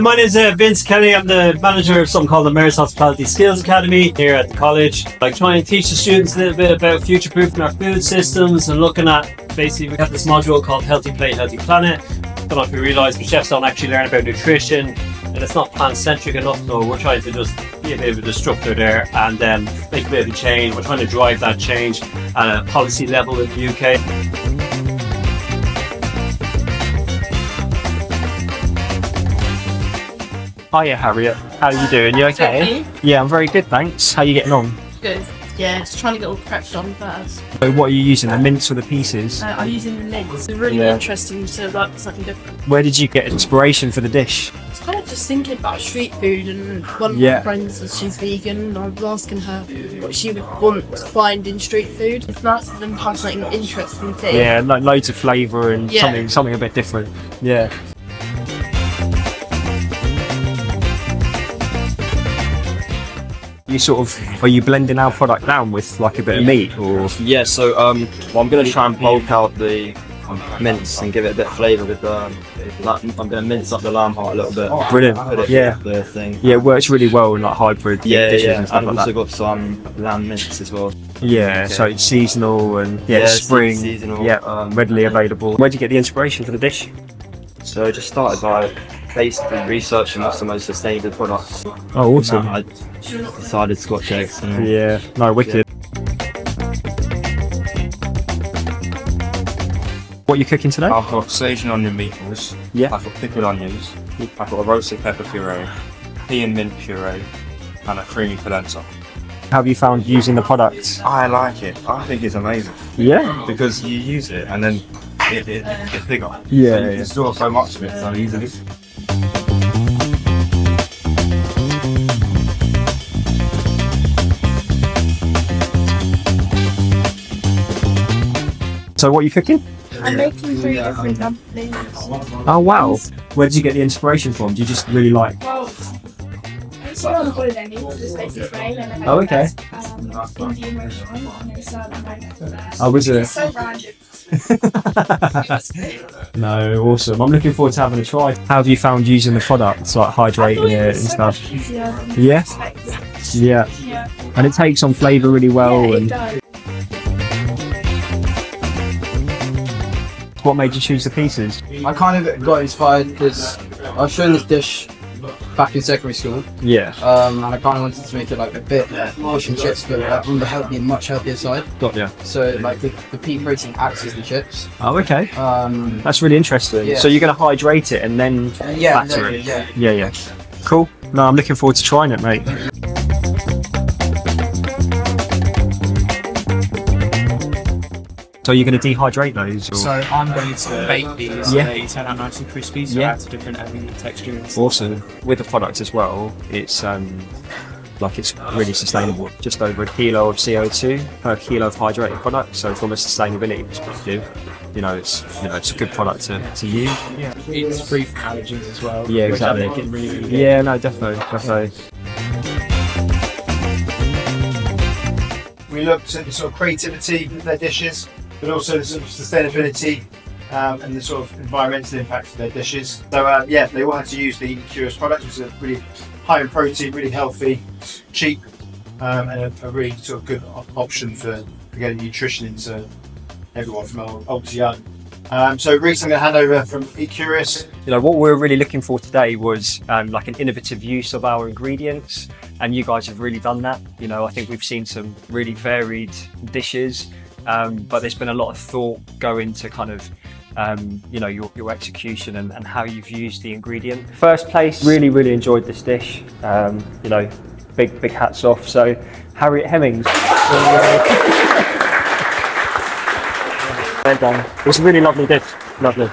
My name is Vince Kelly. I'm the manager of something called the Mayor's Hospitality Skills Academy here at the college. I try and teach the students a little bit about future-proofing our food systems and looking at, basically we have this module called Healthy Plate, Healthy Planet. I don't know if you realise, but chefs don't actually learn about nutrition and it's not plant-centric enough, so we're trying to just be a bit of a disruptor there and make a bit of a change. We're trying to drive that change at a policy level in the UK. Hiya Harriet, how are you doing? You okay? Good. Yeah, I'm very good, thanks. How are you getting on? Good. Yeah, just trying to get all the prep done first. So what are you using, the mince or the pieces? I'm using the mince. It's really interesting to like something different. Where did you get inspiration for the dish? I was kind of just thinking about street food, and one of my friends, she's vegan, and I was asking her what she would want to find in street food. It's nice for them to have something interesting to eat. Yeah, like loads of flavour and something a bit different. Yeah. You sort of, are you blending our product down with like a bit of meat or? Yeah, so well, I'm going to try and bulk out the mince and give it a bit of flavour with I'm going to mince up the lamb heart a little bit. Brilliant. Yeah. The thing. Yeah, it works really well in like hybrid dishes and stuff and like also that. got some lamb mince as well. Yeah, so it's seasonal and spring. Seasonal. Yeah, readily available. Where did you get the inspiration for the dish? So I just started by basically researching what's the most sustainable products. Oh, awesome. I decided Scotch eggs. Yeah, no, wicked. What are you cooking today? I've got sage and onion meatballs. Yeah. I've got pickled onions. I've got a roasted pepper puree, pea and mint puree, and a creamy polenta. How have you found using the product? I like it. I think it's amazing. Yeah. Because you use it and then it gets bigger. Yeah. So you can store so much of it so easily. So what are you cooking? I'm making 3 different dumplings. Oh wow. Where did you get the inspiration from? Do you just really like? Well, I saw on holiday meals just basically Spain and then Oh, okay. Indian restaurant and they served like Oh, was it? it's so random. No, awesome. I'm looking forward to having a try. How have you found using the product, like hydrating it and stuff? Yeah? Yeah. And it takes on flavour really well. Yeah, And it does. what made you choose the pieces? I kind of got inspired because I was shown this dish back in secondary school, Yeah. and I kind of wanted to make it like a bit fish and chips, but on the healthy, much healthier side. Got ya. So like the pea protein acts as the chips. Oh, okay. Um, That's really interesting. Yeah. So you're going to hydrate it and then batter it? Yeah. Cool. No, I'm looking forward to trying it, mate. So you're going to dehydrate those? Or? So I'm going to bake these so they turn out nice and crispy, so add different textures. Awesome. With the product as well, it's like it's really sustainable. Just over 1 kilo of CO2 per kilo of hydrated product. So from a sustainability perspective, it's a good product to use. Yeah, it's free from allergens as well. Yeah, exactly. Which I think it really good. Yeah, no, definitely. We looked at the sort of creativity of their dishes, but also the sort of sustainability and the sort of environmental impact of their dishes. So they all had to use the Curious product, which is a really high in protein, really healthy, cheap, and a really sort of good option for getting nutrition into everyone from old to young. So Reece, I'm going to hand over from Eat Curious. What we're really looking for today was like an innovative use of our ingredients, and you guys have really done that. I think we've seen some really varied dishes, but there's been a lot of thought go into kind of your execution and how you've used the ingredient. First place, really enjoyed this dish. Big hats off. So Harriet Hemmings. Well done. It was a really lovely dish. Lovely.